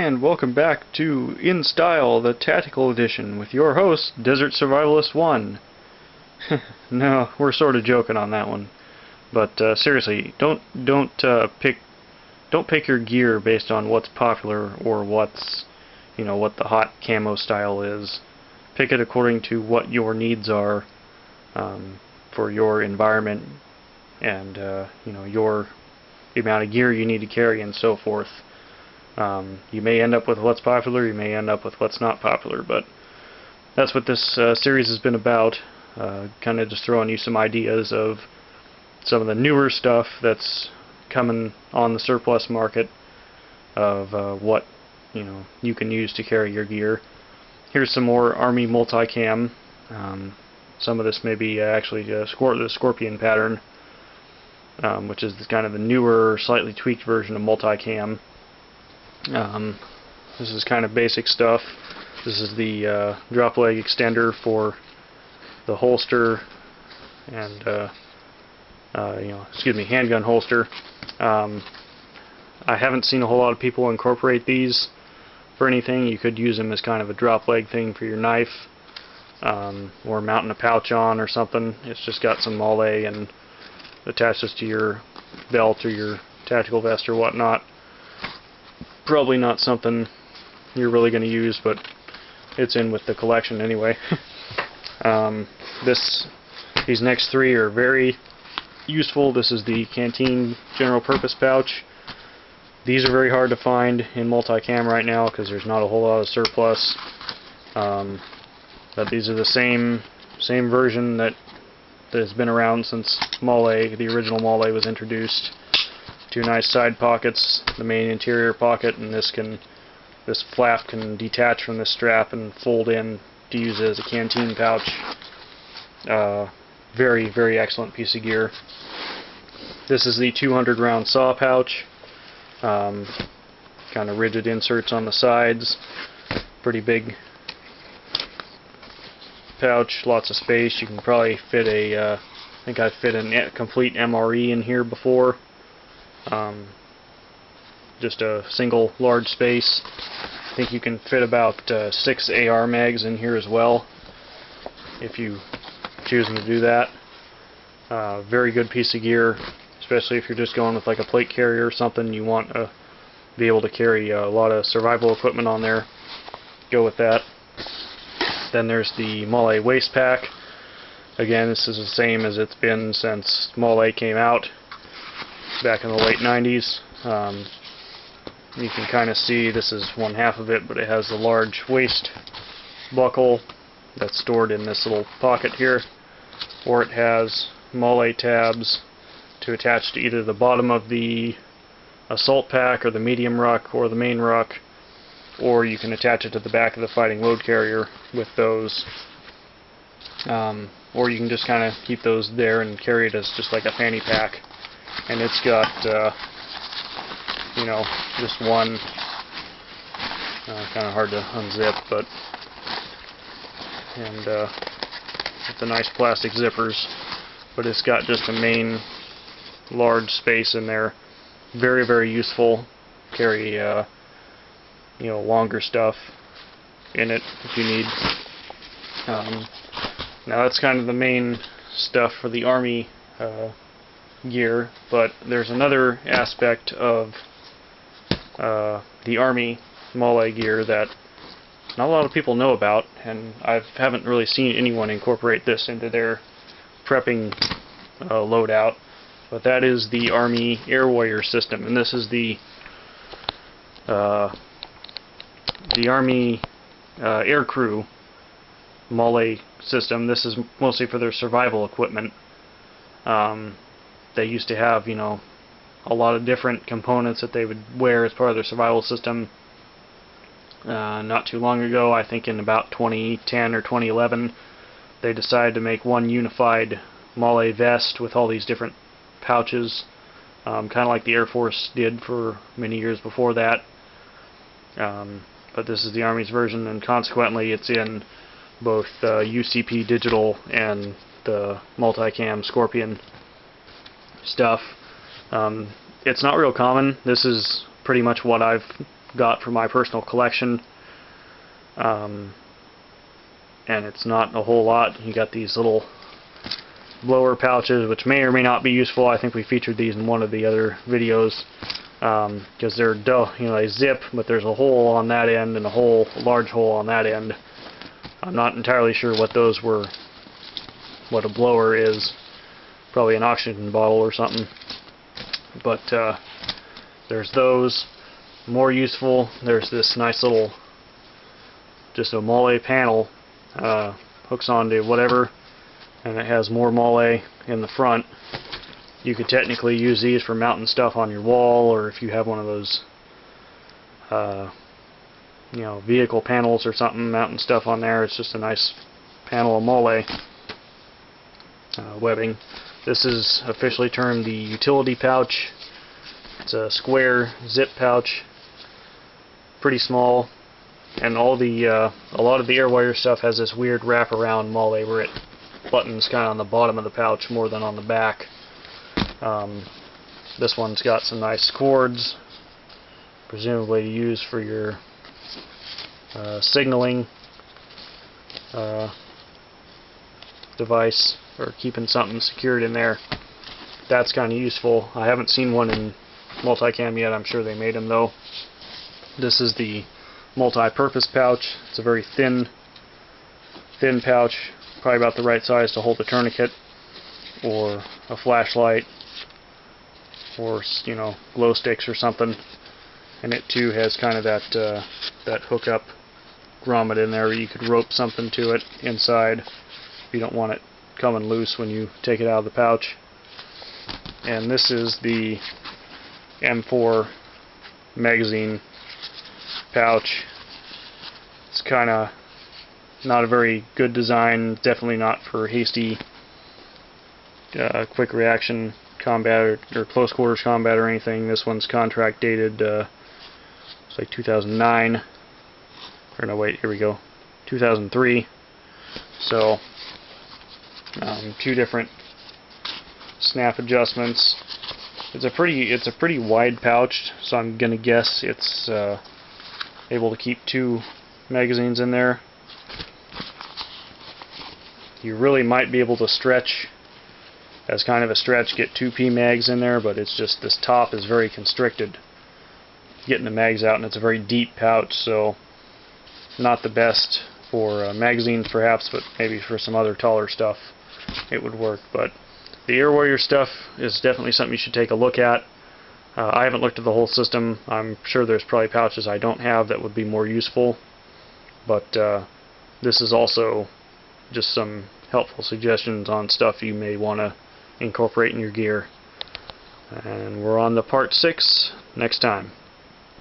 And welcome back to In Style, the Tactical Edition, with your host, Desert Survivalist 1. No, we're sort of joking on that one, but seriously, don't pick your gear based on what's popular or what the hot camo style is. Pick it according to what your needs are for your environment and the amount of gear you need to carry and so forth. You may end up with what's popular, you may end up with what's not popular, but that's what this series has been about. Kind of just throwing you some ideas of some of the newer stuff that's coming on the surplus market of what you can use to carry your gear. Here's some more Army multicam. Some of this may be actually the Scorpion pattern, which is kind of the newer, slightly tweaked version of multicam. This is kind of basic stuff. This is the drop leg extender for the holster and handgun holster. I haven't seen a whole lot of people incorporate these for anything. You could use them as kind of a drop leg thing for your knife, or mounting a pouch on or something. It's just got some mole and attaches to your belt or your tactical vest or whatnot. Probably not something you're really going to use, but it's in with the collection anyway. These next three are very useful. This is the Canteen general purpose pouch. These are very hard to find in multicam right now because there's not a whole lot of surplus. But these are the same version that has been around since Mole, the original Mole, was introduced. Two nice side pockets, the main interior pocket, and this flap can detach from this strap and fold in to use it as a canteen pouch. Very, very excellent piece of gear. This is the 200 round saw pouch. Kind of rigid inserts on the sides. Pretty big pouch, lots of space. You can probably fit I think I've fit a complete MRE in here before. Just a single large space. I think you can fit about 6 AR mags in here as well, if you choosing to do that. Very good piece of gear, especially if you're just going with like a plate carrier or something. You want to be able to carry a lot of survival equipment on there. Go with that. Then there's the Mole waist pack. Again, this is the same as it's been since Mole came out back in the late 90s. You can kind of see this is one half of it, but it has a large waist buckle that's stored in this little pocket here, or it has Mole tabs to attach to either the bottom of the assault pack or the medium ruck or the main ruck, or you can attach it to the back of the fighting load carrier with those, or you can just kind of keep those there and carry it as just like a fanny pack. And it's got just one, kind of hard to unzip, but it's a nice plastic zippers, but it's got just a main large space in there. Very, very useful. Carry longer stuff in it if you need. Now that's kind of the main stuff for the Army gear, but there's another aspect of the Army Mole gear that not a lot of people know about, and I haven't really seen anyone incorporate this into their prepping loadout, but that is the Army Air Warrior system. And this is the Army Air Crew Mole system. This is mostly for their survival equipment. They used to have, a lot of different components that they would wear as part of their survival system. Not too long ago, I think in about 2010 or 2011, they decided to make one unified Mole vest with all these different pouches, kind of like the Air Force did for many years before that. But this is the Army's version, and consequently it's in both UCP digital and the multicam Scorpion stuff. It's not real common. This is pretty much what I've got for my personal collection. And it's not a whole lot. You got these little blower pouches, which may or may not be useful. I think we featured these in one of the other videos, because they're they zip, but there's a hole on that end and a large hole on that end. I'm not entirely sure what those were, what a blower is. Probably an oxygen bottle or something. But there's those. More useful, there's this nice little, just a mole panel, hooks onto whatever, and it has more mole in the front. You could technically use these for mounting stuff on your wall, or if you have one of those vehicle panels or something, mounting stuff on there. It's just a nice panel of mole webbing. This is officially termed the utility pouch. It's a square zip pouch, pretty small, and a lot of the AirWire stuff has this weird wraparound mole where it buttons kind of on the bottom of the pouch more than on the back. This one's got some nice cords, presumably to use for your signaling device, or keeping something secured in there. That's kind of useful. I haven't seen one in multicam yet. I'm sure they made them though. This is the multi-purpose pouch. It's a very thin pouch, probably about the right size to hold a tourniquet or a flashlight or glow sticks or something. And it too has kind of that hookup grommet in there where you could rope something to it inside if you don't want it coming loose when you take it out of the pouch. And this is the M4 magazine pouch. It's kind of not a very good design, definitely not for hasty quick reaction combat or close quarters combat or anything. This one's contract dated it's like 2009, or no wait, here we go, 2003. So two different snap adjustments. It's a pretty wide pouch, so I'm gonna guess it's able to keep 2 magazines in there. You really might be able to stretch, as kind of a stretch, get 2 PMags in there, but it's just this top is very constricted getting the mags out, and it's a very deep pouch, so not the best for magazines perhaps, but maybe for some other taller stuff it would work. But the AirWire stuff is definitely something you should take a look at. I haven't looked at the whole system. I'm sure there's probably pouches I don't have that would be more useful, but this is also just some helpful suggestions on stuff you may want to incorporate in your gear. And we're on to part 6 next time.